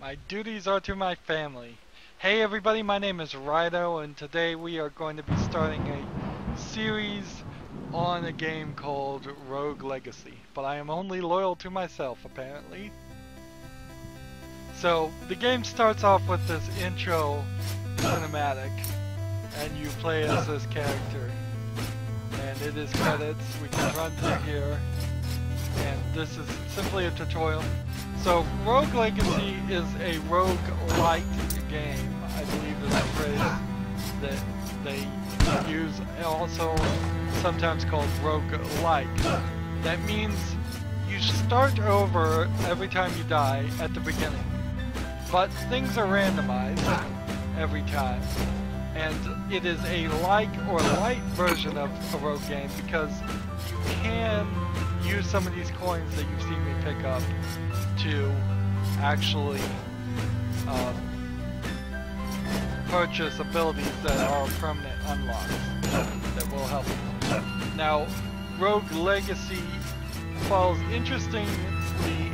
My duties are to my family. Hey everybody, my name is Rydo, and today we are going to be starting a series on a game called Rogue Legacy. But I am only loyal to myself, apparently. So, the game starts off with this intro cinematic, and you play as this character. And it is credits, we can run through here, and this is simply a tutorial. So, Rogue Legacy is a rogue-lite game, I believe is the phrase that they use, also sometimes called rogue-like. That means you start over every time you die at the beginning, but things are randomized every time. And it is a like or light version of a rogue game because you can use some of these coins that you've seen me pick up to actually purchase abilities that are permanent unlocks that will help you. Now, Rogue Legacy falls interestingly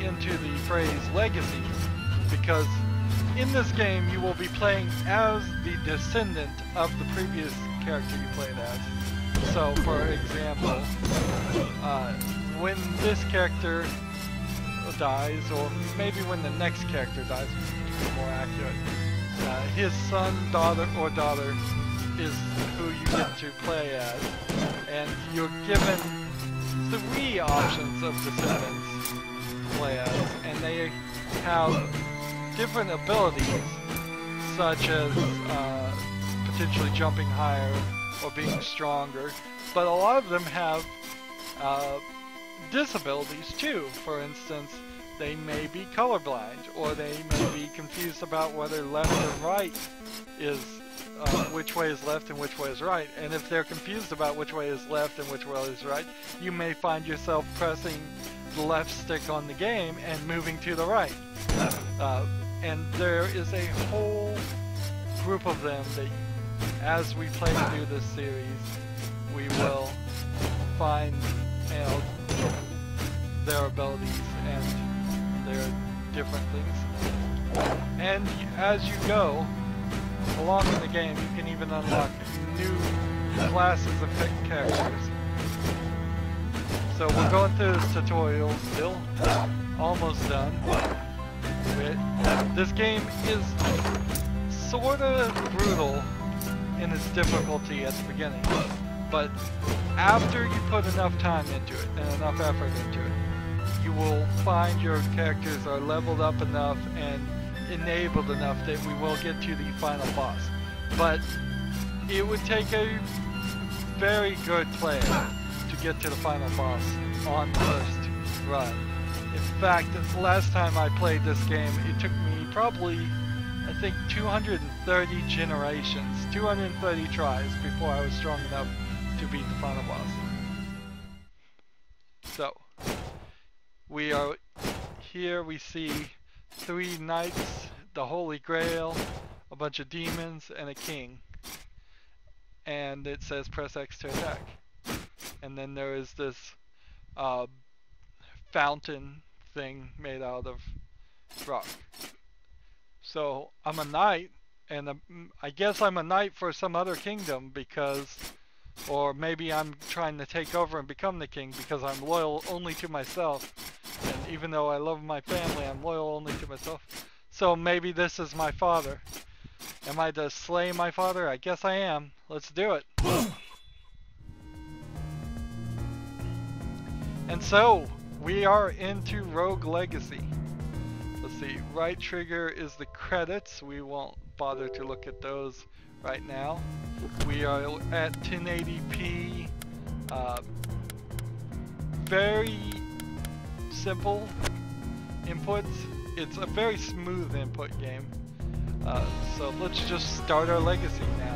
into the phrase legacy because in this game you will be playing as the descendant of the previous character you played as. So, for example, when this character dies, or maybe when the next character dies, to be more accurate, his son, daughter, or daughter is who you get to play as, and you're given 3 options of descendants to play as, and they have different abilities, such as potentially jumping higher or being stronger, but a lot of them have disabilities too. For instance, they may be colorblind, or they may be confused about whether left or right is which way is left and which way is right. And if they're confused about which way is left and which way is right, you may find yourself pressing the left stick on the game and moving to the right. And there is a whole group of them that, as we play through this series, we will find, you know, their abilities and their different things. And as you go along in the game, you can even unlock new classes of characters. So we're going through this tutorial still, almost done. This game is sorta brutal in its difficulty at the beginning, but after you put enough time into it and enough effort into it, you will find your characters are leveled up enough and enabled enough that we will get to the final boss. But it would take a very good player to get to the final boss on the first run. In fact, last time I played this game, it took me probably, I think, 230 generations, 230 tries before I was strong enough to beat the final boss. So, we are here, we see 3 knights, the Holy Grail, a bunch of demons, and a king. And it says press X to attack. And then there is this fountain thing made out of rock. So I'm a knight, and I guess I'm a knight for some other kingdom because, or maybe I'm trying to take over and become the king because I'm loyal only to myself. And even though I love my family, I'm loyal only to myself. So maybe this is my father. Am I to slay my father? I guess I am. Let's do it. And so, we are into Rogue Legacy. Let's see, right trigger is the credits. We won't bother to look at those right now. We are at 1080p. Very simple inputs. It's a very smooth input game. So let's just start our legacy now.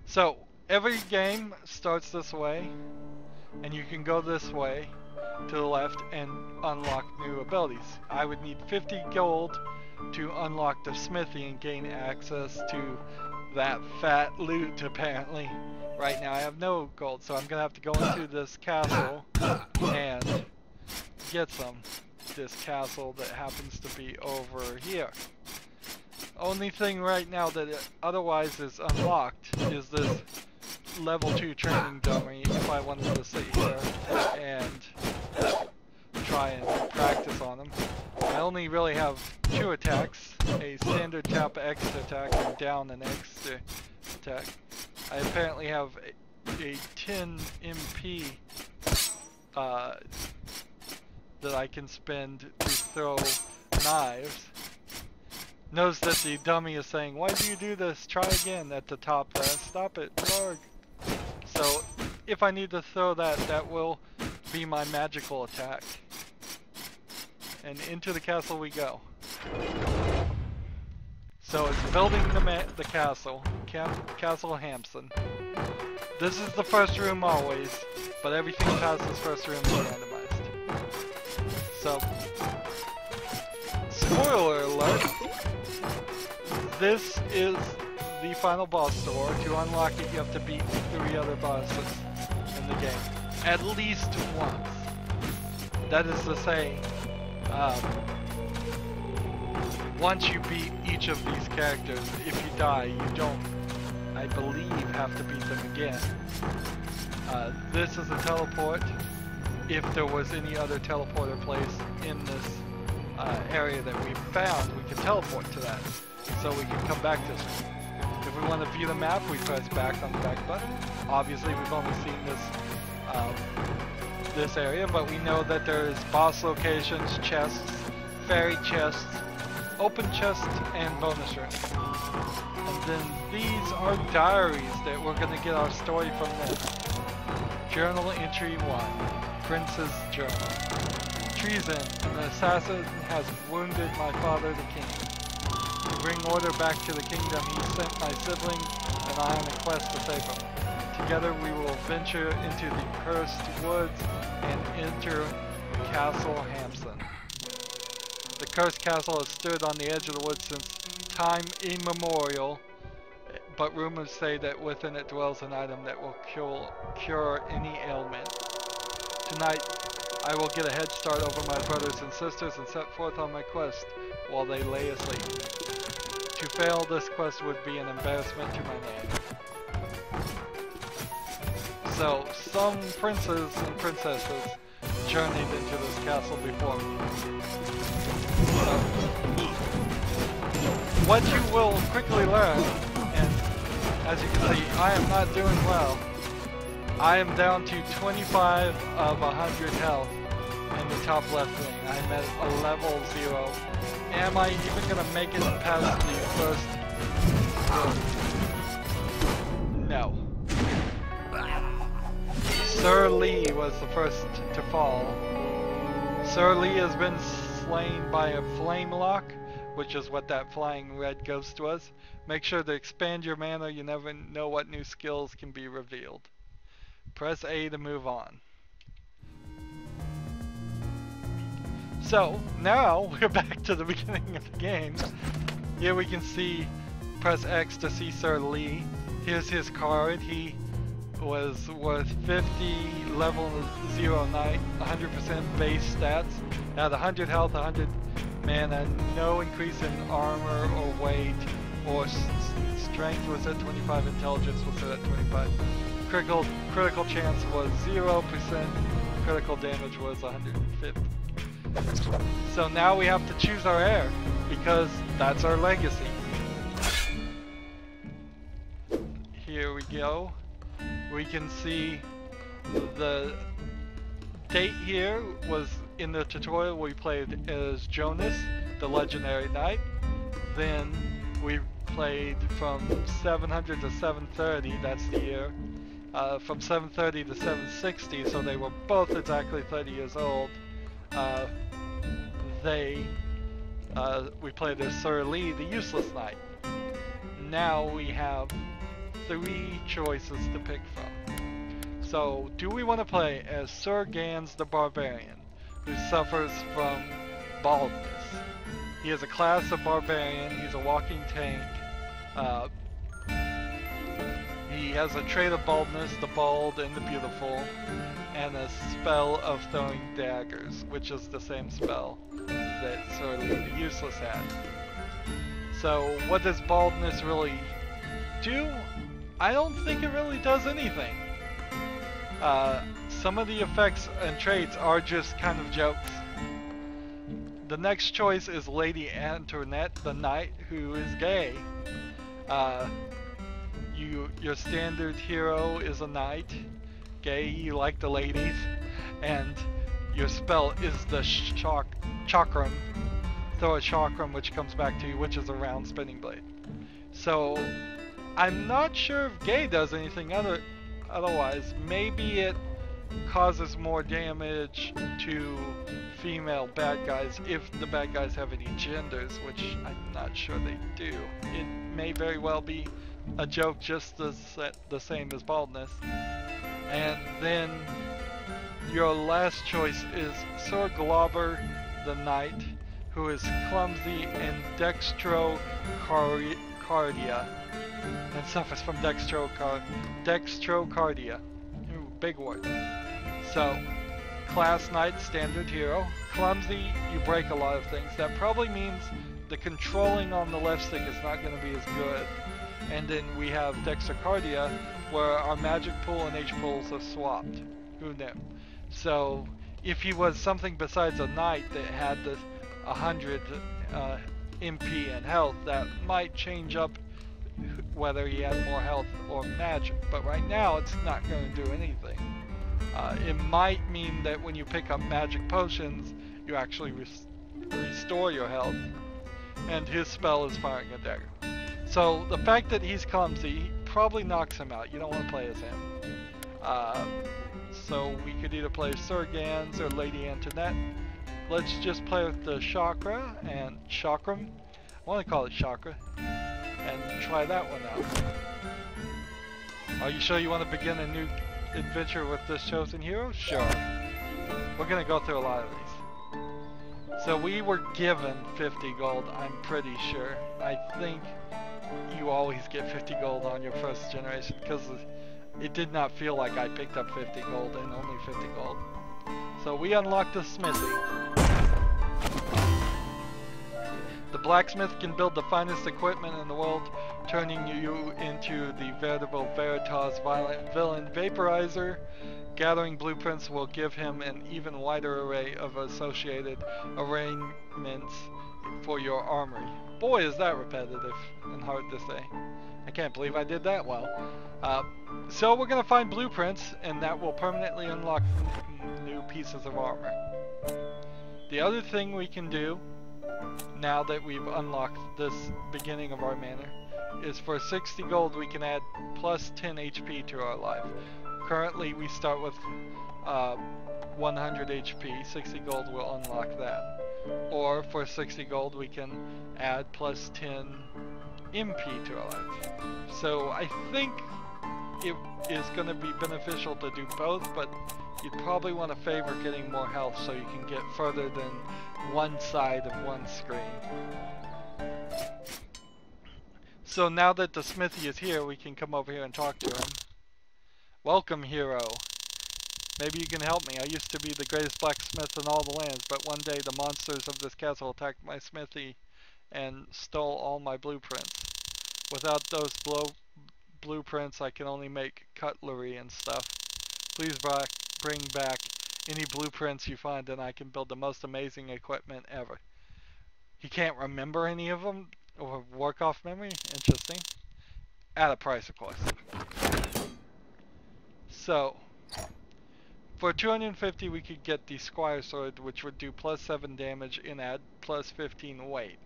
So every game starts this way, and you can go this way to the left and unlock new abilities. I would need 50 gold to unlock the smithy and gain access to that fat loot, apparently. Right now I have no gold, so I'm gonna have to go into this castle and get some. this castle that happens to be over here. Only thing right now that otherwise is unlocked is this level 2 training dummy if I wanted to sit here and try and practice on him. I only really have 2 attacks, a standard tap X attack and down an X attack. I apparently have a 10 MP that I can spend to throw knives. Notice that the dummy is saying, "Why do you do this? Try again," at the top there. Stop it, Lord. So if I need to throw that, that will be my magical attack. And into the castle we go. So it's building the castle, Castle Hampson. This is the first room always, but everything past this first room is randomized. So, spoiler alert, this is the final boss door. To unlock it, you have to beat 3 other bosses in the game, at least once. That is to say, once you beat each of these characters, if you die, you don't, I believe, have to beat them again. This is a teleport. If there was any other teleporter place in this area that we found, we can teleport to that, so we can come back this way. If we want to view the map, we press back on the back button. Obviously, we've only seen this area, but we know that there's boss locations, chests, fairy chests, open chests, and bonus rooms. And then these are diaries that we're going to get our story from this. Journal entry 1, Prince's Journal. Treason. An assassin has wounded my father the king. To bring order back to the kingdom, he sent my siblings and I on a quest to save him. Together we will venture into the cursed woods and enter Castle Hampson. The cursed castle has stood on the edge of the woods since time immemorial, but rumors say that within it dwells an item that will cure any ailment. Tonight, I will get a head start over my brothers and sisters and set forth on my quest while they lay asleep. To fail this quest would be an embarrassment to my name. So, some princes and princesses journeyed into this castle before me. What you will quickly learn, and as you can see, I am not doing well. I am down to 25 of 100 health in the top left wing. I'm at a level 0. Am I even going to make it past the first room? No. Sir Lee was the first to fall. Sir Lee has been slain by a flame lock, which is what that flying red ghost was. Make sure to expand your mana, you never know what new skills can be revealed. Press A to move on. So, now we're back to the beginning of the game. Here we can see, press X to see Sir Lee. Here's his card. He was worth 50, level 0 knight, 100% base stats, had 100 health, 100 mana, no increase in armor or weight, or strength was at 25, intelligence was at 25. Critical chance was 0%, critical damage was 150. So now we have to choose our heir, because that's our legacy. Here we go. We can see the date here was in the tutorial we played as Jonas, the legendary knight. Then we played from 700 to 730, that's the year. From 730 to 760, so they were both exactly 30 years old. We played as Sir Lee, the useless knight. Now we have 3 choices to pick from. So, do we want to play as Sir Gans the Barbarian, who suffers from baldness? He has a class of Barbarian, he's a walking tank. He has a trait of baldness, the bald and the beautiful, and a spell of throwing daggers, which is the same spell that Sorely the Useless had. So what does baldness really do? I don't think it really does anything. Some of the effects and traits are just kind of jokes. The next choice is Lady Antoinette, the knight who is gay. Your standard hero is a knight, gay, you like the ladies, and your spell is the chakram. Throw a chakram which comes back to you, which is a round spinning blade. So I'm not sure if gay does anything otherwise. Maybe it causes more damage to female bad guys if the bad guys have any genders, which I'm not sure they do. It may very well be a joke just the same as baldness. And then your last choice is Sir Glauber the Knight, who is clumsy and dextrocardia, and suffers from dextrocardia. Ooh, big word. So, class knight, standard hero. Clumsy, you break a lot of things. That probably means the controlling on the left stick is not going to be as good. And then we have dextrocardia, where our magic pool and H pools are swapped. Who knew? So, if he was something besides a knight that had the 100 MP and health, that might change up whether he had more health or magic. But right now, it's not going to do anything. It might mean that when you pick up magic potions, you actually restore your health. And his spell is firing a dagger. So the fact that he's clumsy probably knocks him out. You don't want to play as him. So we could either play Sir Gans or Lady Antoinette. Let's just play with the chakra and chakram. I want to call it chakra. And try that one out. Are you sure you want to begin a new adventure with this chosen hero? Sure. We're going to go through a lot of these. So we were given 50 gold, I'm pretty sure. I think you always get 50 gold on your first generation, because it did not feel like I picked up 50 gold and only 50 gold. So we unlocked the smithy. The blacksmith can build the finest equipment in the world, turning you into the veritable Veritas violent villain vaporizer. Gathering blueprints will give him an even wider array of associated arrangements for your armory. Boy, is that repetitive and hard to say. I can't believe I did that well. So we're going to find blueprints, and that will permanently unlock new pieces of armor. The other thing we can do, now that we've unlocked this beginning of our manor, is for 60 gold we can add plus 10 HP to our life. Currently we start with 100 HP, 60 gold will unlock that. Or for 60 gold we can add plus 10 MP to our life. So I think it is going to be beneficial to do both, but you'd probably want to favor getting more health so you can get further than one side of one screen. So now that the smithy is here, we can come over here and talk to him. Welcome, hero. Maybe you can help me. I used to be the greatest blacksmith in all the lands, but one day the monsters of this castle attacked my smithy and stole all my blueprints. Without those blueprints, I can only make cutlery and stuff. Please bring back any blueprints you find, and I can build the most amazing equipment ever. He can't remember any of them, or work off memory? Interesting. At a price, of course. So, for 250 we could get the Squire Sword, which would do plus 7 damage and add plus 15 weight,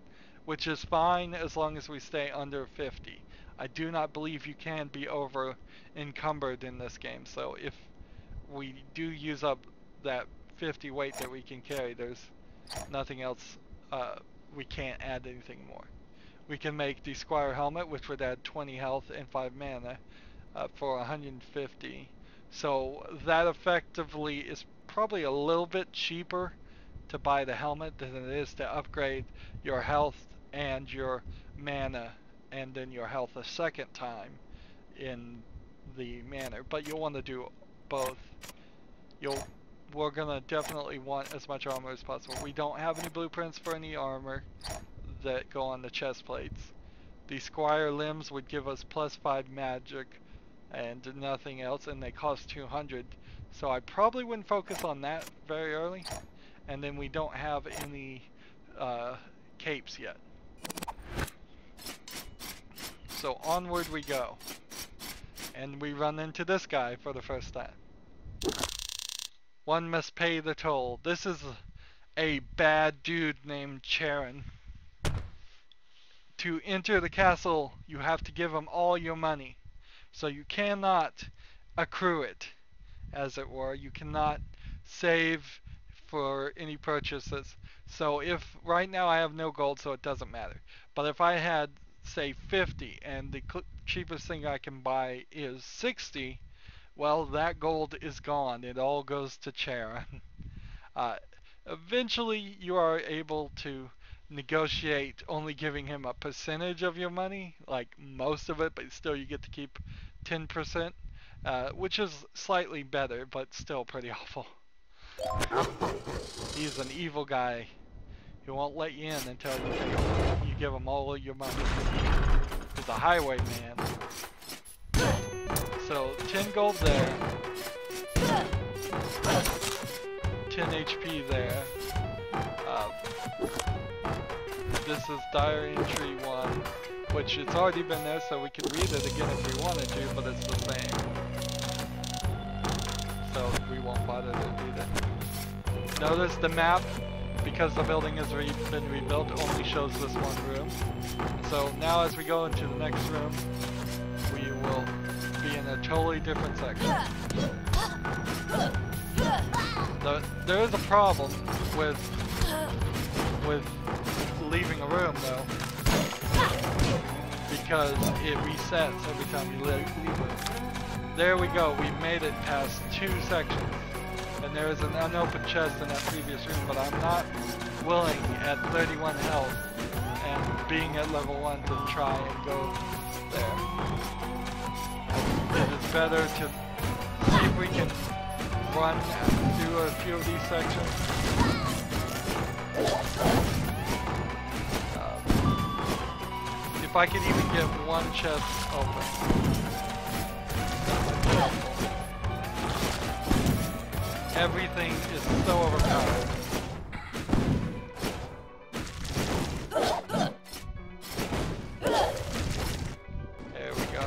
which is fine as long as we stay under 50. I do not believe you can be over encumbered in this game, so if we do use up that 50 weight that we can carry, there's nothing else, we can't add anything more. We can make the Squire Helmet, which would add 20 health and 5 mana for 150. So that effectively is probably a little bit cheaper to buy the helmet than it is to upgrade your health and your mana and then your health a second time in the manor, but you'll want to do both. We're gonna definitely want as much armor as possible. We don't have any blueprints for any armor that go on the chest plates. The squire limbs would give us +5 magic and nothing else, and they cost 200. So I probably wouldn't focus on that very early. And then we don't have any capes yet. So onward we go. And we run into this guy for the first time. One must pay the toll. This is a bad dude named Charon. To enter the castle, you have to give him all your money. So you cannot accrue it, as it were. You cannot save for any purchases. So if right now I have no gold, so it doesn't matter. But if I had, say, 50 and the cheapest thing I can buy is 60, well, that gold is gone. It all goes to Charon. Eventually, you are able to negotiate only giving him a percentage of your money, like most of it, but still you get to keep 10%, which is slightly better, but still pretty awful. He's an evil guy. He won't let you in until you give him all of your money. He's a highwayman. So 10 gold there, 10 HP there. This is diary entry 1, which it's already been there, so we could read it again if we wanted to, but it's the same. So we won't bother to read it. Notice the map, because the building has been rebuilt, only shows this one room. So now as we go into the next room, we will be in a totally different section. There is a problem with leaving a room though, because it resets every time you leave it. There we go, we made it past 2 sections. And there is an unopened chest in that previous room, but I'm not willing at 31 health and being at level 1 to try and go there. It is better to see if we can run through a few of these sections. If I could even get one chest open. Everything is so overpowered. There we go.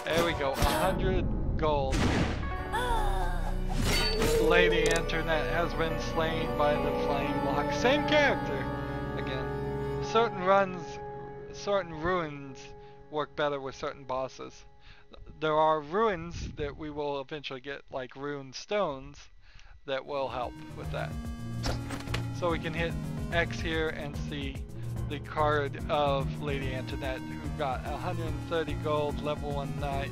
There we go, 100 gold. Lady Internet has been slain by the flame lock. Same character! Again. Certain ruins work better with certain bosses. There are ruins that we will eventually get, like rune stones, that will help with that. So we can hit X here and see the card of Lady Antoinette, who got 130 gold, level 1 knight.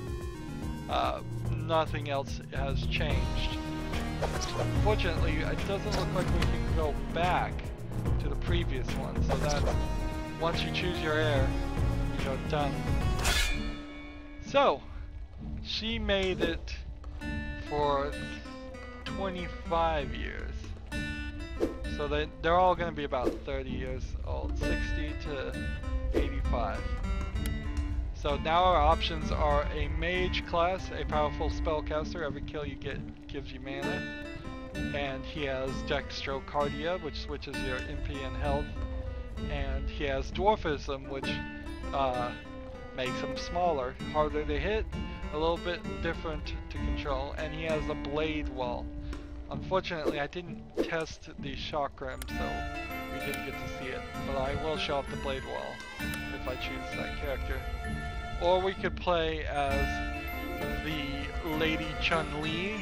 Nothing else has changed. Unfortunately, it doesn't look like we can go back to the previous one, so that once you choose your heir, you're done. So, she made it for 25 years. So they're all going to be about 30 years old, 60 to 85. So now our options are a mage class, a powerful spellcaster. Every kill you get gives you mana. And he has dextrocardia, which switches your MP and health. And he has dwarfism, which makes him smaller, harder to hit, a little bit different to control, and he has a blade wall. Unfortunately, I didn't test the chakram, so we didn't get to see it, but I will show off the blade wall if I choose that character. Or we could play as the Lady Chun-Li,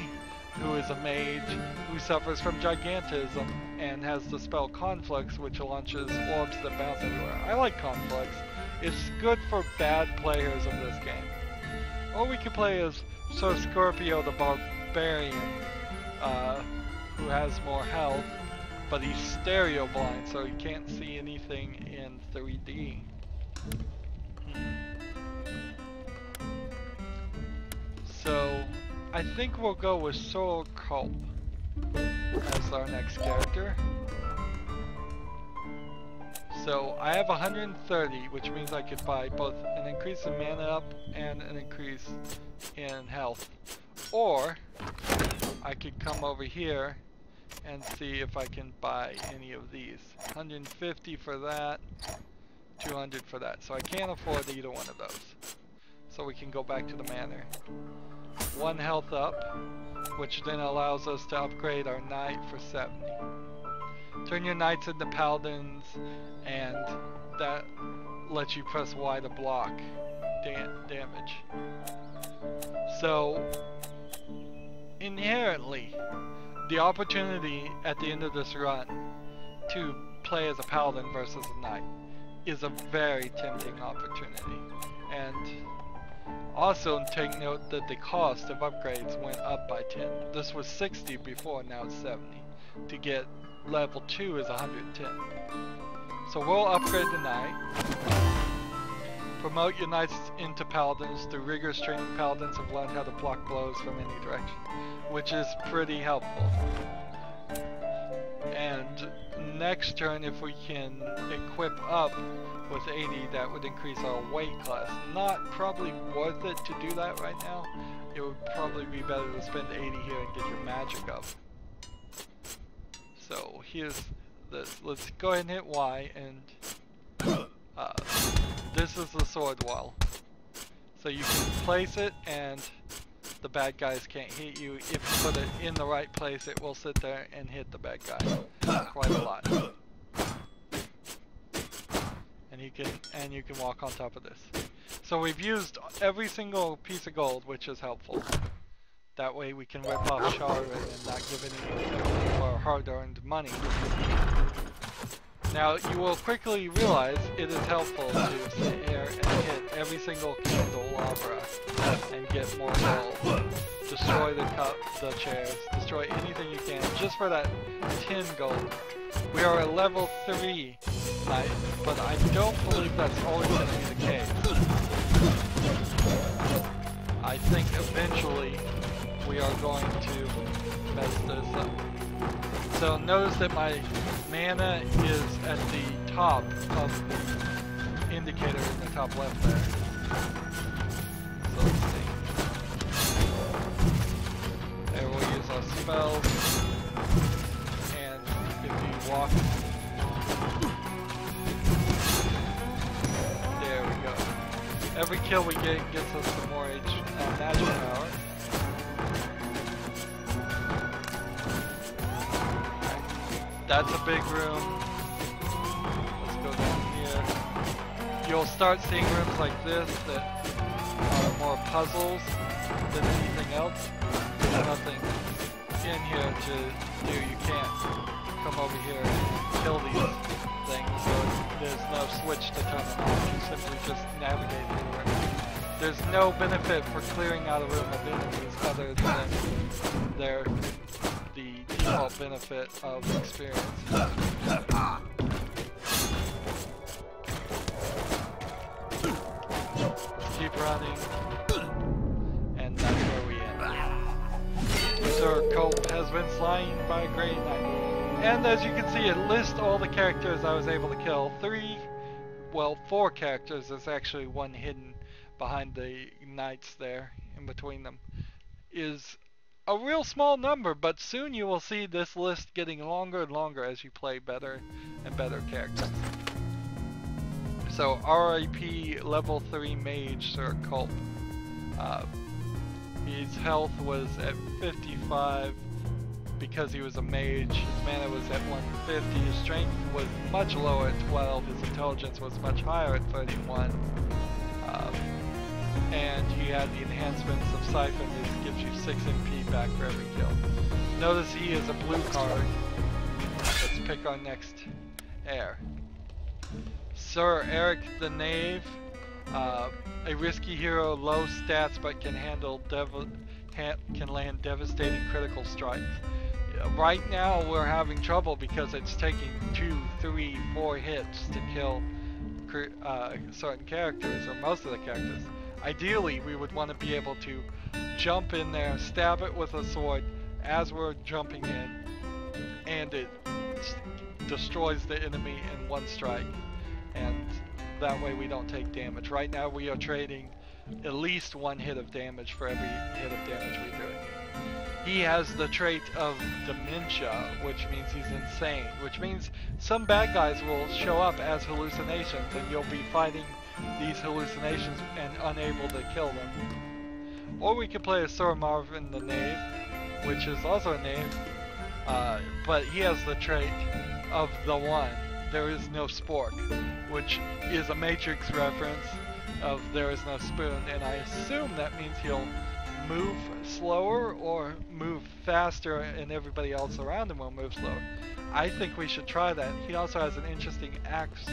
who is a mage who suffers from gigantism and has the spell Conflux, which launches orbs that bounce everywhere. I like Conflux. It's good for bad players of this game. Or we could play as Sir Scorpio the Barbarian, who has more health, but he's stereo blind, so he can't see anything in 3D. So, I think we'll go with Soul Culp as our next character. So, I have 130, which means I could buy both an increase in mana up and an increase in health. Or, I could come over here and see if I can buy any of these. 150 for that, 200 for that. So I can't afford either one of those. So we can go back to the manor. 1 health up, which then allows us to upgrade our knight for 70. Turn your knights into paladins, and that lets you press Y to block damage. So, inherently, the opportunity at the end of this run to play as a paladin versus a knight is a very tempting opportunity. And also take note that the cost of upgrades went up by 10. This was 60 before, now it's 70. To get level 2 is 110. So we'll upgrade the knight. Promote your knights into paladins. Through rigorous training, paladins have learned how to block blows from any direction, which is pretty helpful. And next turn, if we can equip up with 80, that would increase our weight class. Not probably worth it to do that right now. It would probably be better to spend 80 here and get your magic up. So here's this. Let's go ahead and hit Y, and this is the sword wall. So you can place it and the bad guys can't hit you. If you put it in the right place, it will sit there and hit the bad guy quite a lot. And you can walk on top of this. So we've used every single piece of gold, which is helpful. That way we can rip off Shara and not give any of our hard-earned money. Now, you will quickly realize it is helpful to sit here and hit every single candelabra and get more gold. Destroy the cup, the chairs, destroy anything you can, just for that 10 gold. We are a level 3 knight, but I don't believe that's always going to be the case. I think eventually we are going to mess this up. So notice that my mana is at the top of the indicator in the top left there. So let's see. There we'll use our spells. And if you walk... There we go. Every kill we get gets us some more magic power. That's a big room. Let's go down here. You'll start seeing rooms like this that are more puzzles than anything else. There's nothing in here to do. You can't come over here and kill these things. So there's no switch to turn them on. You simply just navigate anywhere. There's no benefit for clearing out a room of enemies other than the default benefit of experience. Let's keep running, and that's where we end. Sir Cope has been slain by a great knight. And as you can see, it lists all the characters I was able to kill. 4 characters. There's actually one hidden behind the knights there, in between them. Is a real small number, but soon you will see this list getting longer and longer as you play better and better characters. So RIP level 3 mage Sir Culp. His health was at 55 because he was a mage. His mana was at 150. His strength was much lower at 12. His intelligence was much higher at 31. And he had the enhancements of Siphon that gives you 6 MP back for every kill. Notice he is a blue card. Let's pick our next heir. Sir Eric the Knave, a risky hero, low stats but can handle can land devastating critical strikes. Right now we're having trouble because it's taking 2, 3, 4 hits to kill certain characters, or most of the characters. Ideally, we would want to be able to jump in there, stab it with a sword as we're jumping in, and it destroys the enemy in one strike. And that way we don't take damage. Right now we are trading at least one hit of damage for every hit of damage we do. He has the trait of dementia, which means he's insane, which means some bad guys will show up as hallucinations and you'll be fighting these hallucinations and unable to kill them. Or we could play as Sir Marvin the Knave, which is also a knave, but he has the trait of the one. There is no spork, which is a Matrix reference of there is no spoon, and I assume that means he'll move slower or move faster and everybody else around him will move slower. I think we should try that. He also has an interesting axe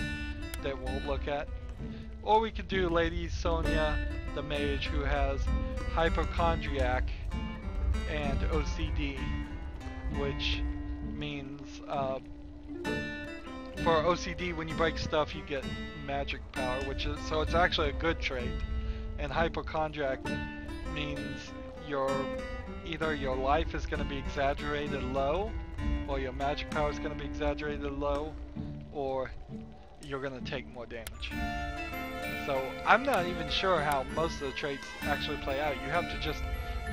that we'll look at. Or we could do Lady Sonia the Mage, who has hypochondriac and OCD, which means for OCD, when you break stuff you get magic power, which is, so it's actually a good trait. And hypochondriac means either your life is going to be exaggerated low, or your magic power is going to be exaggerated low, or you're going to take more damage. So I'm not even sure how most of the traits actually play out. You have to just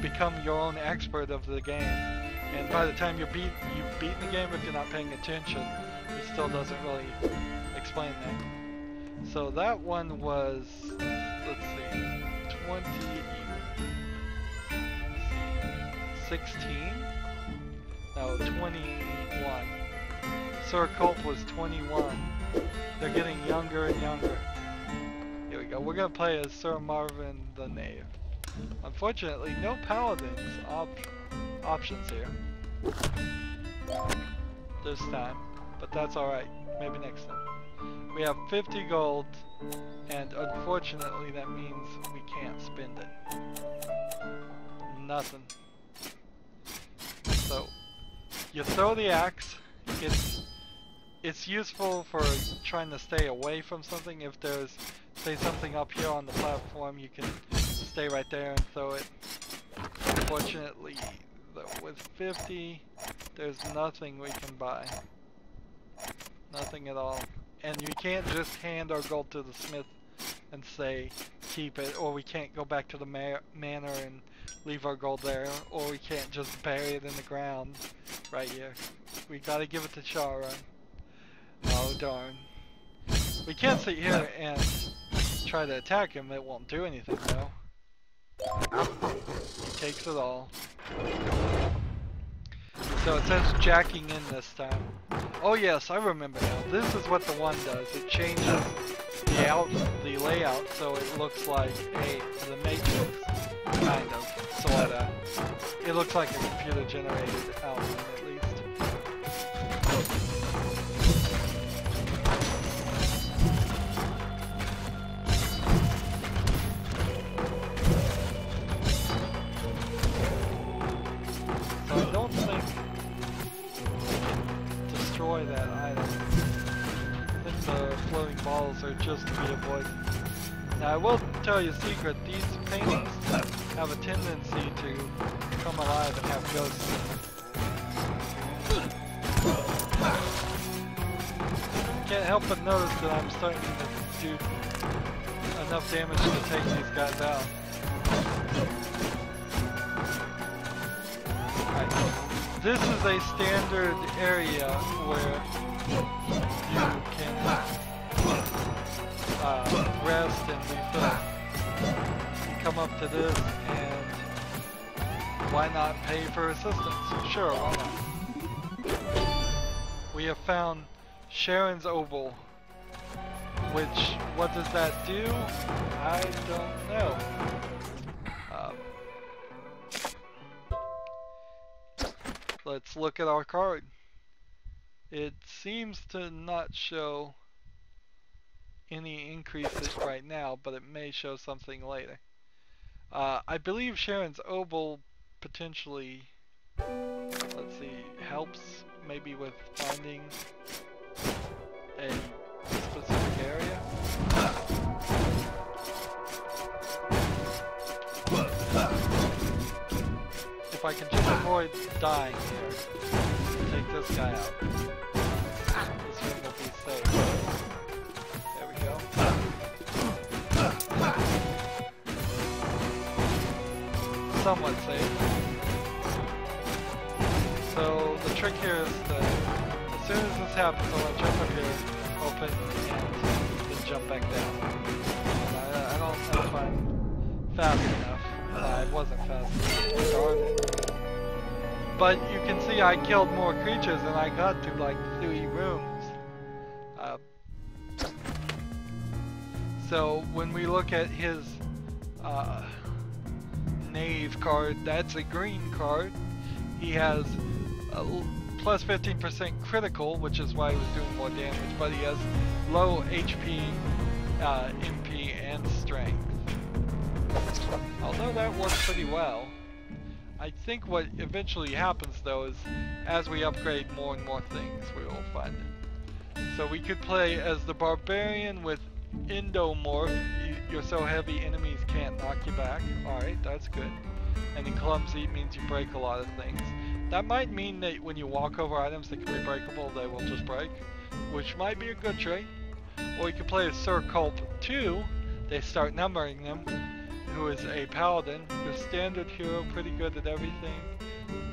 become your own expert of the game, and by the time you've beaten the game, if you're not paying attention, it still doesn't really explain that. So that one was, let's see, 16? No, 21. Sir Culp was 21. They're getting younger and younger. Here we go. We're gonna play as Sir Marvin the Knave. Unfortunately, no paladins options here this time, but that's alright. Maybe next time. We have 50 gold, and unfortunately that means we can't spend it. Nothing. So, you throw the axe. It's useful for trying to stay away from something. If there's, say, something up here on the platform, you can stay right there and throw it. Unfortunately, with 50, there's nothing we can buy. Nothing at all. And you can't just hand our gold to the smith and say, keep it, or we can't go back to the manor and leave our gold there, or we can't just bury it in the ground right here. We gotta give it to Sharon. Oh darn. We can't sit here and try to attack him, it won't do anything though. He takes it all. So it says jacking in this time. Oh yes, I remember now. This is what the one does. It changes the layout so it looks like the Matrix, kind of, sorta. It looks like a computer generated outline at least. So I don't think destroy that item. I think the floating balls are just to be avoided. Now I will tell you a secret, these paintings have a tendency to come alive and have ghosts in them. Can't help but notice that I'm starting to do enough damage to take these guys out. Right. This is a standard area where you can rest and refill. You come up to this and why not pay for assistance? Sure, why not? We have found Sharon's Oval, which, what does that do? I don't know. Let's look at our card. It seems to not show any increases right now, but it may show something later. I believe Sharon's Oval potentially, let's see, helps maybe with finding a specific area. if I can just avoid dying here. Take this guy out. This room will be safe. There we go. Somewhat safe. So the trick here is that as soon as this happens, I want to jump up here, open, and then jump back down. I don't know if I'm fast enough. I wasn't fast enough. Darn it. But you can see I killed more creatures and I got to like 3 rooms. So when we look at his knave card, that's a green card. He has a plus 15% critical, which is why he was doing more damage, but he has low HP, MP, and strength. Although that works pretty well. I think what eventually happens though is as we upgrade more and more things, we will find it. So we could play as the barbarian with endomorph. You're so heavy enemies can't knock you back. Alright, that's good. And then clumsy means you break a lot of things. That might mean that when you walk over items that can be breakable, they will just break, which might be a good trait. Or you could play as Sir Culp 2. They start numbering them. Who is a paladin, your standard hero, pretty good at everything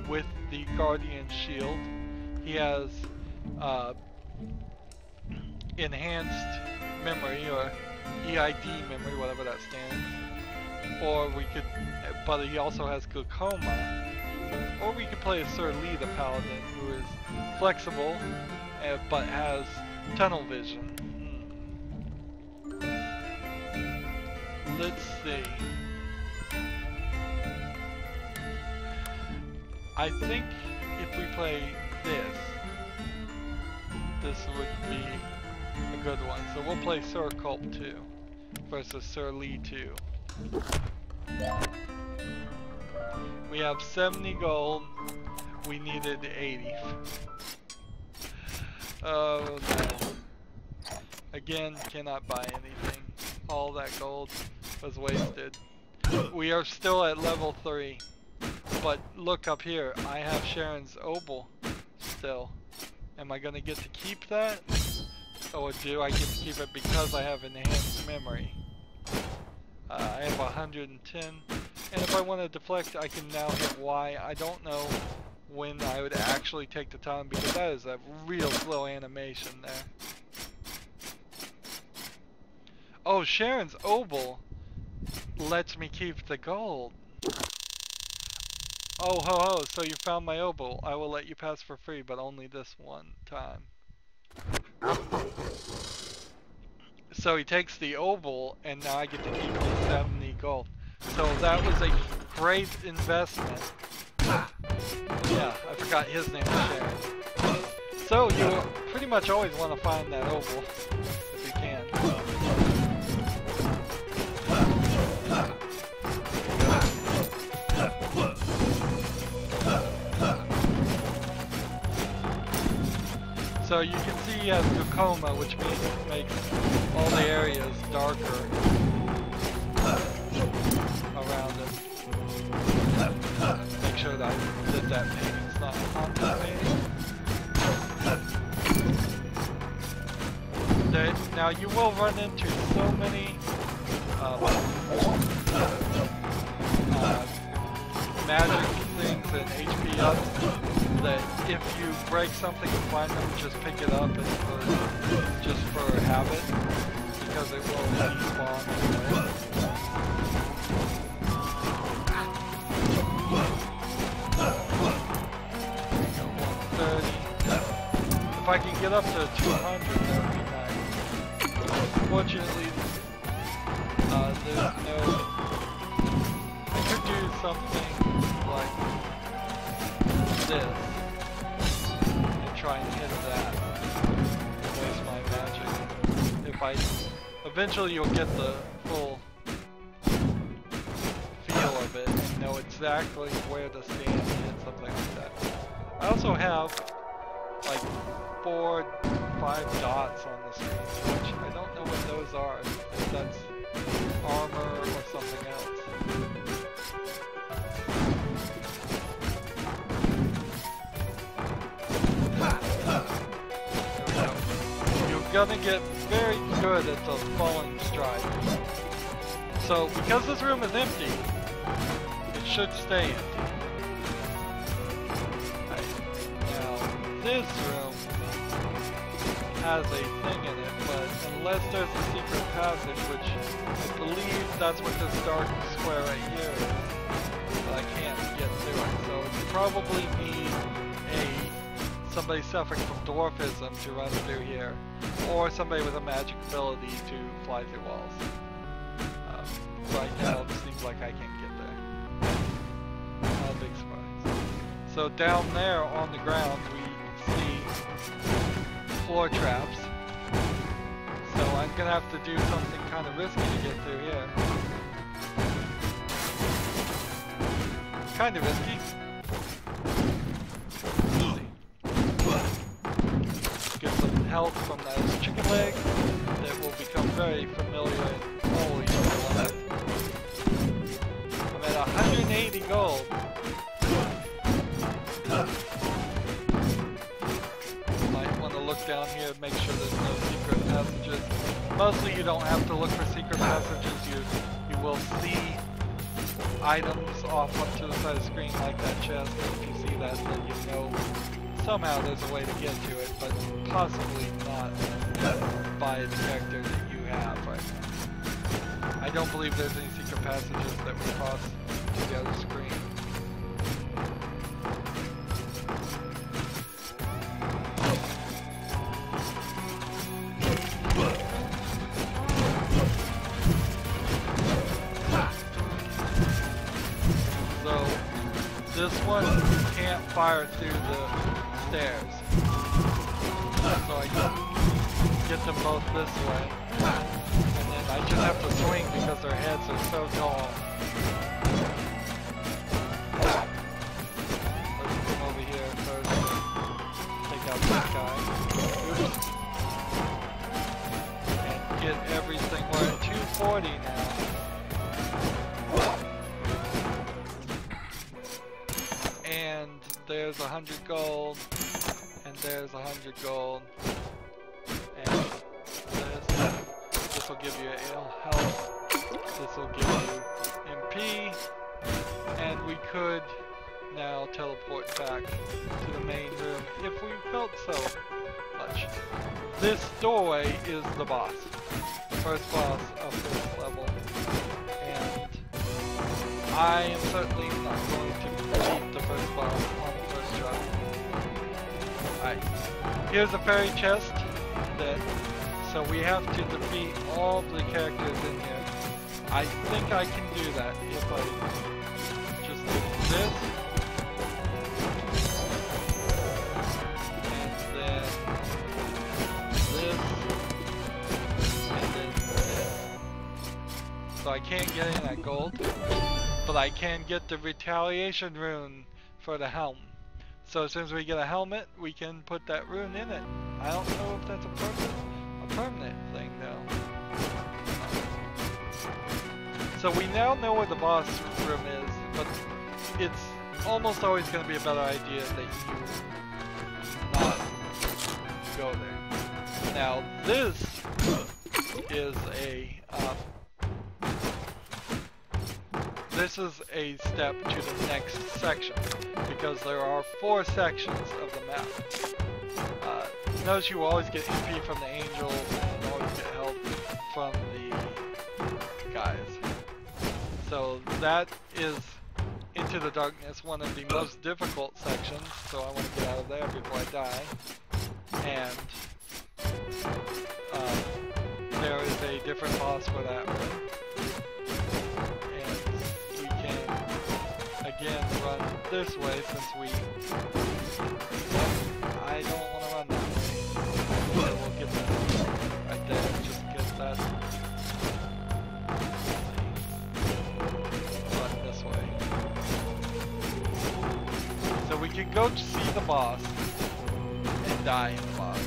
with the guardian shield. He has enhanced memory or EID memory, whatever that stands. Or we could, but he also has glaucoma. Or we could play as Sir Lee the paladin, who is flexible but has tunnel vision. Let's see. I think if we play this would be a good one. So we'll play Sir Culp 2 versus Sir Lee 2. We have 70 gold. We needed 80. Oh no. Again, cannot buy anything. All that gold was wasted. We are still at level 3. But look up here, I have Sharon's obol still. Am I gonna get to keep that? Or do I get to keep it because I have enhanced memory? I have 110. And if I want to deflect, I can now hit Y. I don't know when I would actually take the time because that is a real slow animation there. Oh, Sharon's obol lets me keep the gold. Oh ho ho, so you found my obol. I will let you pass for free, but only this one time. So he takes the obol, and now I get to keep the 70 gold. So that was a great investment. Yeah, I forgot his name was Sharon. So you pretty much always want to find that obol, if you can. So you can see he has glaucoma, which means it makes all the areas darker around it. Make sure that I did that painting. It's not content painting. Now you will run into so many magic things and HP up that if you break something and find them, just pick it up and just for habit, because it will respawn anyway. If I can get up to 200, that would be nice. Unfortunately, there's no... I could do something like this and try and hit that and waste my magic. If I... Eventually you'll get the full feel of it and know exactly where to stand and hit something like that. I also have like 4, 5 dots on the screen, which I don't know what those are, if that's armor or something else. gonna get very good at the falling stride. So, because this room is empty, it should stay empty. Right. Now, this room has a thing in it, but unless there's a secret passage, which I believe that's what this dark square right here is, but I can't get through it. So you probably need somebody suffering from dwarfism to run through here, or somebody with a magic ability to fly through walls. Right now it seems like I can't get there. Not a big surprise. So down there on the ground we see floor traps. So I'm gonna have to do something kind of risky to get through here. Kind of risky. Get some health from those chicken legs that will become very familiar. Holy shit. I'm at 180 gold. Might want to look down here and make sure there's no secret passages. Mostly you don't have to look for secret passages. You will see items off up to the side of the screen like that chest. If you see that, then you know somehow there's a way to get to it, but possibly not by the character that you have right now. I don't believe there's any secret passages that we cross to the other screen. So this one can't fire through the stairs. So I can get them both this way. And then I just have to swing because their heads are so tall. Let's come over here first. Take out this guy. Oops. And get everything. We're at 240 now. And there's 100 gold. And there's 100 gold. And this will give you ill health. This will give you MP. And we could now teleport back to the main room if we felt so much. This doorway is the boss. First boss of this level. And I am certainly not going to beat the first boss on the first try. Alright, here's a fairy chest that, so we have to defeat all the characters in here. I think I can do that if I just do this, and then this, and then this. So I can't get in that gold, but I can get the retaliation rune for the helm. So as soon as we get a helmet, we can put that rune in it. I don't know if that's a permanent thing though. So we now know where the boss room is, but it's almost always going to be a better idea that you not go there. Now this is a step to the next section, because there are 4 sections of the map. Notice you will always get MP from the angel and always get help from the guys. So that is Into the Darkness, one of the most difficult sections, so I want to get out of there before I die. And there is a different boss for that one. And we can again run this way since we... I don't want to run that way. So we'll get that right there, just get that. Run this way. So we can go to see the boss and die in the boss.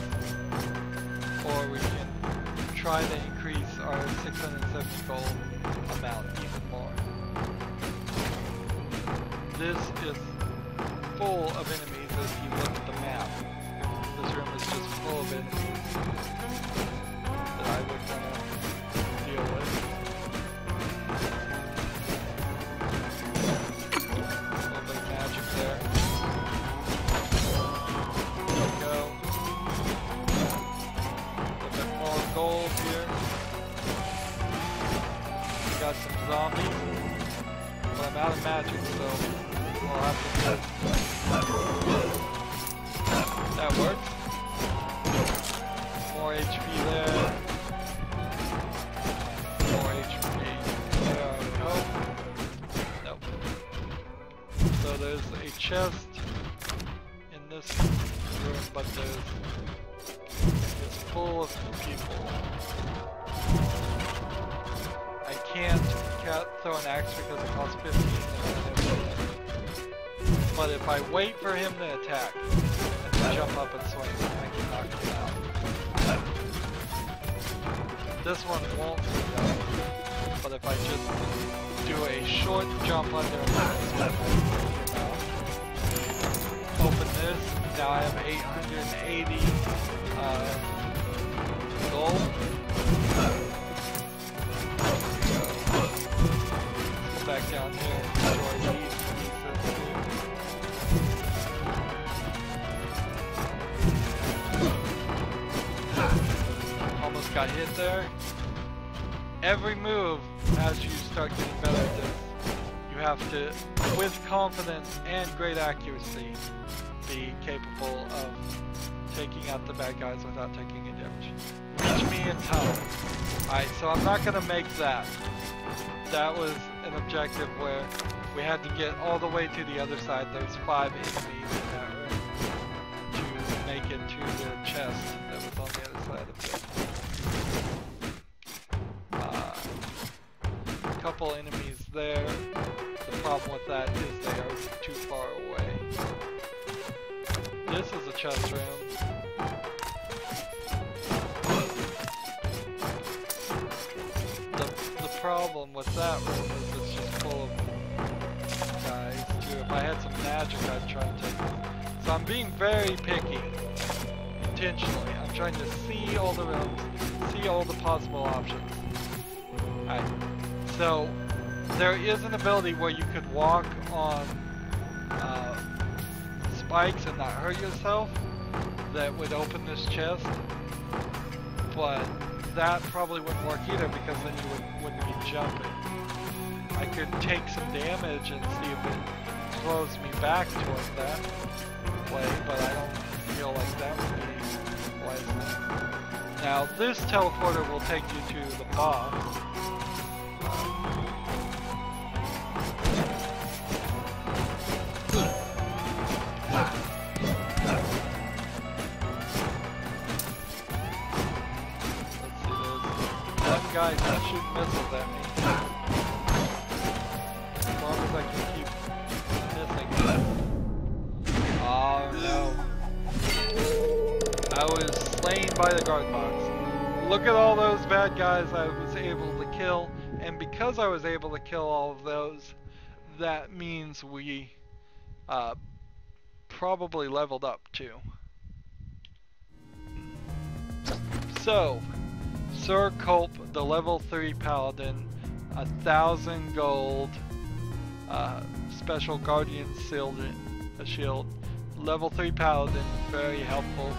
Or we can try to increase our 670 gold amount even more. This is full of enemies if you look at the map. This room is just full of enemies that I would want to deal with. A little bit of magic there. There we go. A little bit more gold here. We got some zombies. But I'm out of magic, so we'll have to do it. That works. More HP there. More HP there, I would hope. Nope. So there's a chest in this room, but it's full of people. I can't throw an axe because it costs 15 but if I wait for him to attack and to jump up and swing, I can knock him out. This one won't do that, but if I just do a short jump under him and swing, open this, now I have 880 gold. Back down here and destroy these pieces here. Almost got hit there. Every move, as you start getting better at this, you have to, with confidence and great accuracy, be capable of taking out the bad guys without taking any damage. Reach me in tunnel. Alright, so I'm not going to make that. That was an objective where we had to get all the way to the other side. There's 5 enemies in that room to make it to the chest that was on the other side of it. A couple enemies there. The problem with that is they are too far away. This is a chest room. The problem with that room is it's just full of guys too. If I had some magic, I'd try and take them. So I'm being very picky, intentionally. I'm trying to see all the rooms, see all the possible options. Alright, so there is an ability where you could walk on spikes and not hurt yourself that would open this chest, but that probably wouldn't work either because then you wouldn't be jumping. I could take some damage and see if it throws me back towards that way, but I don't feel like that would be pleasant. Now this teleporter will take you to the boss. Guy can shoot missiles at me. As long as I can keep missing. Oh no. I was slain by the guard box. Look at all those bad guys I was able to kill, and because I was able to kill all of those, that means we probably leveled up too. So Sir Culp, the level 3 paladin, 1,000 gold, special guardian shield, level 3 paladin, very helpful.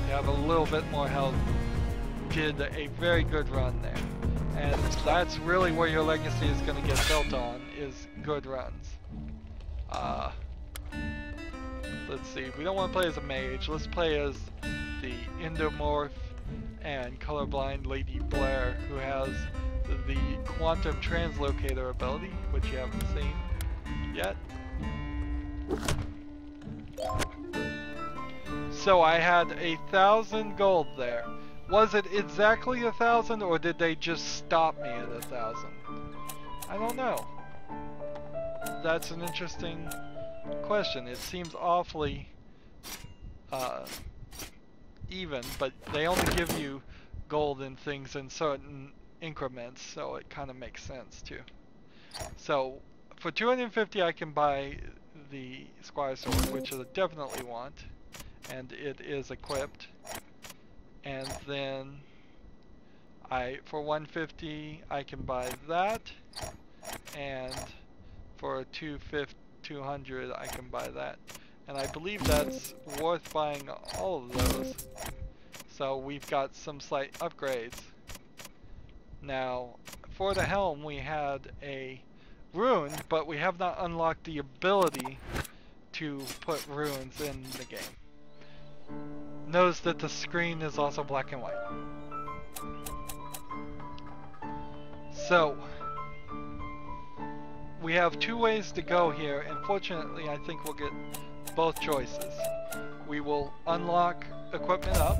You have a little bit more health. Did a very good run there, and that's really where your legacy is going to get built on, is good runs. Let's see, we don't want to play as a mage. Let's play as the endomorph and colorblind Lady Blair, who has the quantum translocator ability, which you haven't seen yet. So I had 1,000 gold there. Was it exactly 1,000, or did they just stop me at 1,000? I don't know. That's an interesting question. It seems awfully even, but they only give you gold and things in certain increments, so it kind of makes sense too. So for 250 I can buy the Squire Sword, which I definitely want, and it is equipped. And then for 150 I can buy that, and for 200 I can buy that. And I believe that's worth buying all of those. So we've got some slight upgrades. Now, for the helm we had a rune, but we have not unlocked the ability to put runes in the game. Notice that the screen is also black and white. So, we have two ways to go here, and fortunately I think we'll get both choices. We will unlock equipment up,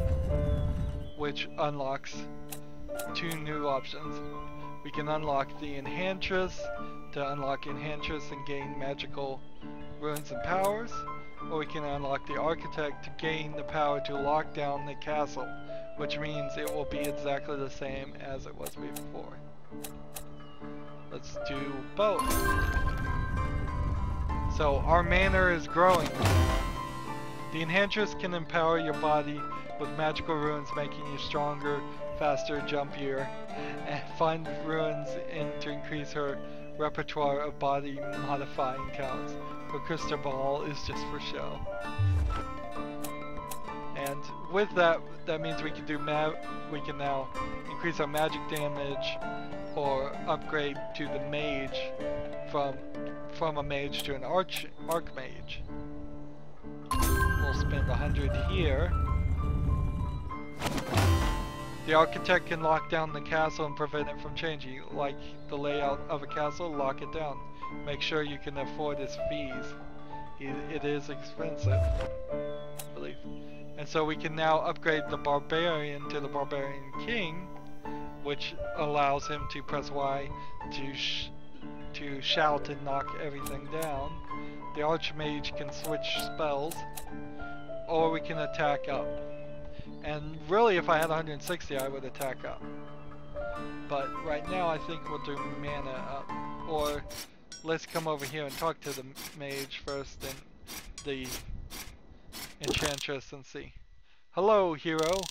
which unlocks two new options. We can unlock the Enchantress to unlock Enchantress and gain magical runes and powers, or we can unlock the Architect to gain the power to lock down the castle, which means it will be exactly the same as it was before. Let's do both. So our manor is growing. The Enchantress can empower your body with magical runes, making you stronger, faster, jumpier, and find runes to increase her repertoire of body modifying counts. Her crystal ball is just for show. And with that, that means we can do we can now increase our magic damage or upgrade to the mage from a mage to an archmage. We'll spend 100 here. The Architect can lock down the castle and prevent it from changing. Like the layout of a castle, lock it down. Make sure you can afford his fees. It is expensive, I believe. And so we can now upgrade the Barbarian to the Barbarian King, which allows him to press Y to shout and knock everything down. The Archmage can switch spells, or we can attack up. And really, if I had 160, I would attack up. But right now, I think we'll do mana up. Or let's come over here and talk to the mage first and the Enchantress and see. Hello, hero.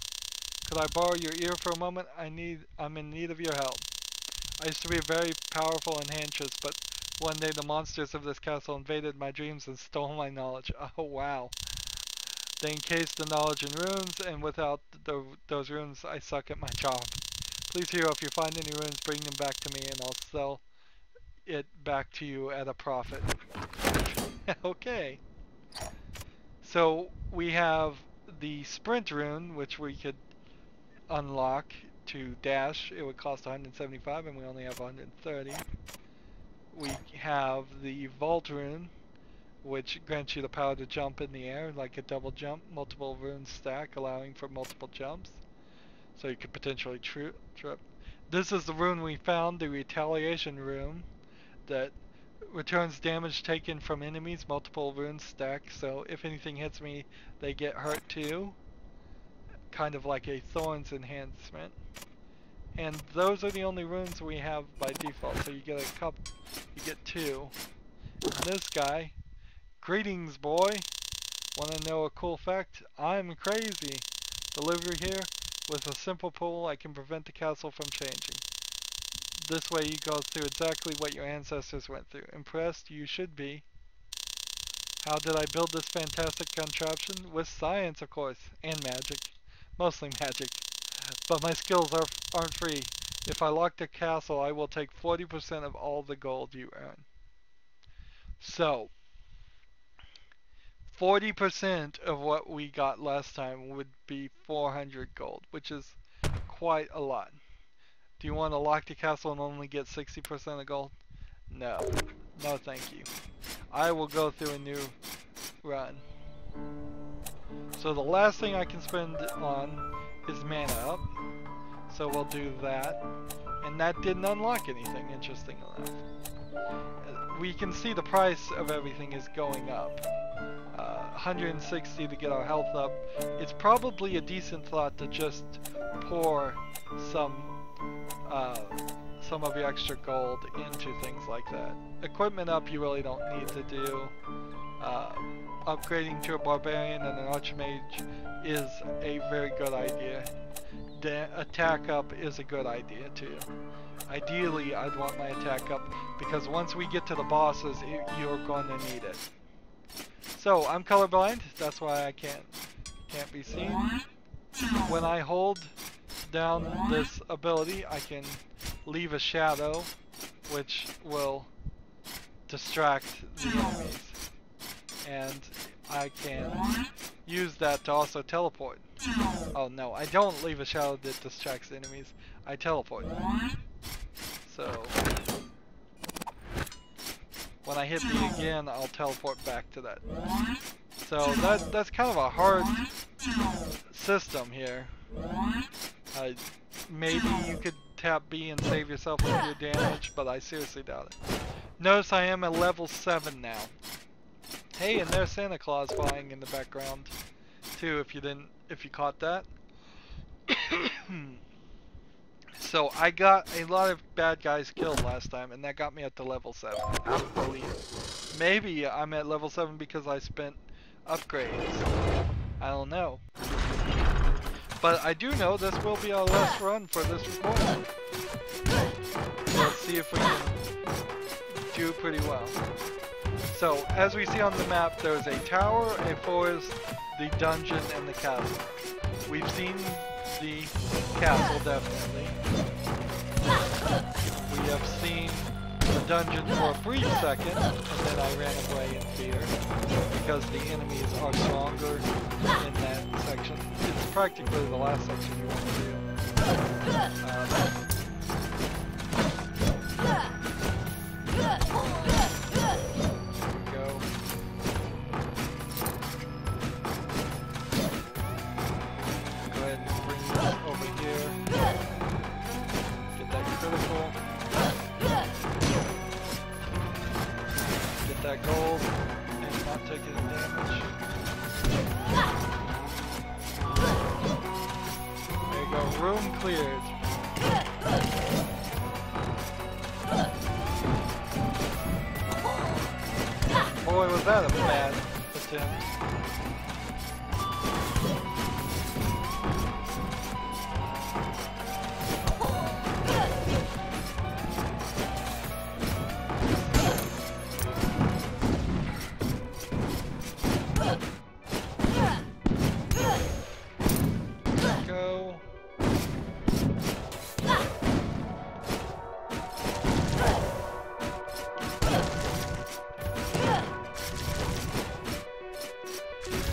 Could I borrow your ear for a moment? I'm in need of your help. I used to be a very powerful Enchantress, but one day the monsters of this castle invaded my dreams and stole my knowledge. Oh wow. They encased the knowledge in runes, and without those runes, I suck at my job. Please, hero, if you find any runes, bring them back to me, and I'll sell it back to you at a profit. Okay. So we have the sprint rune, which we could unlock to dash. It would cost 175, and we only have 130. We have the vault rune, which grants you the power to jump in the air, like a double jump, multiple runes stack, allowing for multiple jumps. So you could potentially trip. This is the rune we found, the retaliation rune, that returns damage taken from enemies, multiple runes stack, so if anything hits me, they get hurt too. Kind of like a thorns enhancement. And those are the only runes we have by default, so you get a couple, you get two. And this guy, greetings, boy. Want to know a cool fact? I'm crazy. Delivery here. With a simple pull, I can prevent the castle from changing. This way you go through exactly what your ancestors went through. Impressed? You should be. How did I build this fantastic contraption? With science, of course. And magic. Mostly magic. But my skills aren't free. If I lock the castle, I will take 40% of all the gold you earn. So, 40% of what we got last time would be 400 gold, which is quite a lot. Do you want to lock the castle and only get 60% of gold? No. No thank you. I will go through a new run. So the last thing I can spend on is mana up. So we'll do that. And that didn't unlock anything, interesting enough. We can see the price of everything is going up. 160 to get our health up. It's probably a decent thought to just pour some of your extra gold into things like that. Equipment up you really don't need to do. upgrading to a barbarian and an archmage is a very good idea. The attack up is a good idea too. Ideally, I'd want my attack up because once we get to the bosses, you're going to need it. So I'm colorblind. That's why I can't be seen. When I hold down this ability, I can leave a shadow, which will distract the enemies, and I can use that to also teleport. Oh no, I don't leave a shadow that distracts the enemies. I teleport. So when I hit B again, I'll teleport back to that. So that's kind of a hard system here. Maybe you could tap B and save yourself with your damage, but I seriously doubt it. Notice I am at level 7 now. Hey, and there's Santa Claus flying in the background too, if you caught that. So I got a lot of bad guys killed last time, and that got me up to level 7. I don't believe it. Maybe I'm at level 7 because I spent upgrades. I don't know. But I do know this will be our last run for this recording. Let's see if we can do pretty well. So, as we see on the map, there's a tower, a forest, the dungeon, and the castle. We've seen the castle, definitely. We have seen the dungeon for a brief second, and then I ran away in fear, because the enemies are stronger in that section. It's practically the last section you want to do. That gold and not taking damage. There you go, room cleared. Boy, was that a bad attempt.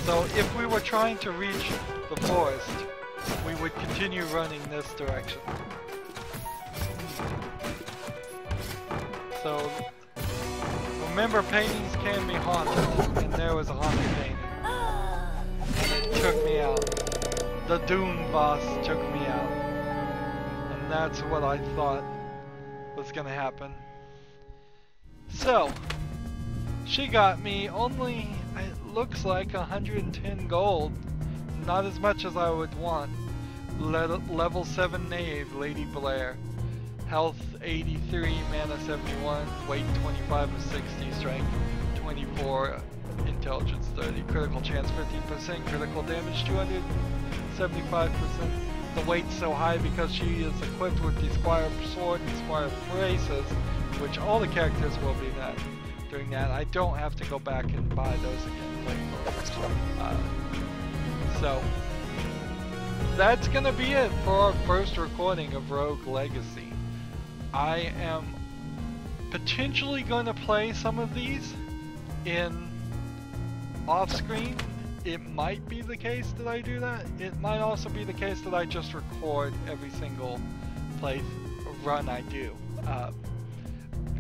So if we were trying to reach the forest, we would continue running this direction. So remember, paintings can be haunted, and there was a haunted painting. And it took me out. The Dune boss took me out. And that's what I thought was gonna happen. So, she got me only, it looks like 110 gold. Not as much as I would want. Level 7 knave, Lady Blair. Health 83, mana 71, weight 25 of 60, strength 24, intelligence 30, critical chance 15%, critical damage 275%. The weight's so high because she is equipped with the Squire Sword and Squire Braces, which all the characters will be that. Doing that, I don't have to go back and buy those again. So that's gonna be it for our first recording of Rogue Legacy. I am potentially going to play some of these in off-screen. It might be the case that I do that. It might also be the case that I just record every single play run I do.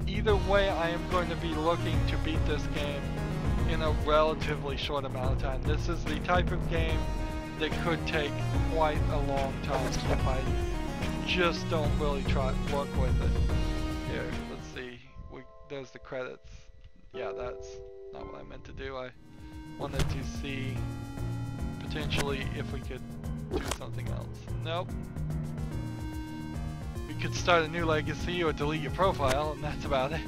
Either way, I am going to be looking to beat this game in a relatively short amount of time. This is the type of game that could take quite a long time if I just don't really work with it. Here, let's see. There's the credits. Yeah, that's not what I meant to do. I wanted to see potentially if we could do something else. Nope. We could start a new legacy or delete your profile, and that's about it.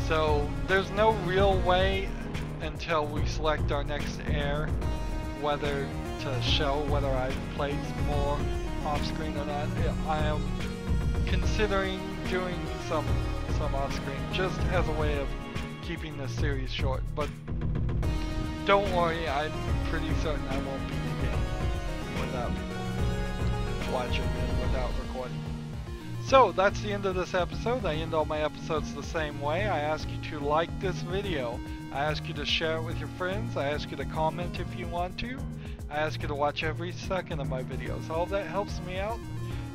So there's no real way until we select our next heir whether to show whether I've played more off screen or not. I am considering doing some off screen just as a way of keeping this series short, but don't worry, I'm pretty certain I won't beat the game without watching and without recording. So that's the end of this episode. I end all my episodes the same way. I ask you to like this video. I ask you to share it with your friends. I ask you to comment if you want to. I ask you to watch every second of my videos. All that helps me out.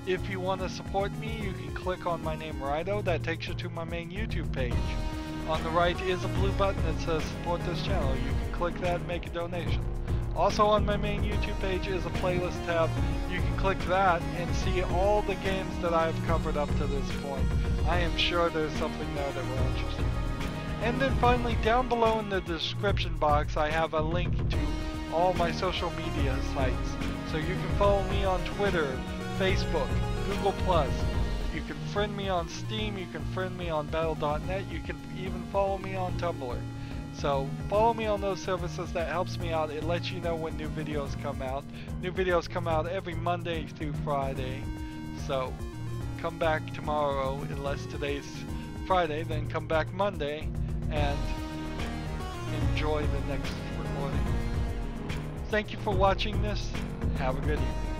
If you want to support me, you can click on my name Rydo. That takes you to my main YouTube page. On the right is a blue button that says support this channel. You can click that and make a donation. Also on my main YouTube page is a playlist tab. You can click that and see all the games that I've covered up to this point. I am sure there's something there that we're interested in. And then finally, down below in the description box, I have a link to all my social media sites. So you can follow me on Twitter, Facebook, Google+. You can friend me on Steam, you can friend me on Battle.net, you can even follow me on Tumblr. So follow me on those services. That helps me out. It lets you know when new videos come out. New videos come out every Monday through Friday. So come back tomorrow, unless today's Friday, then come back Monday and enjoy the next recording. Thank you for watching this. Have a good evening.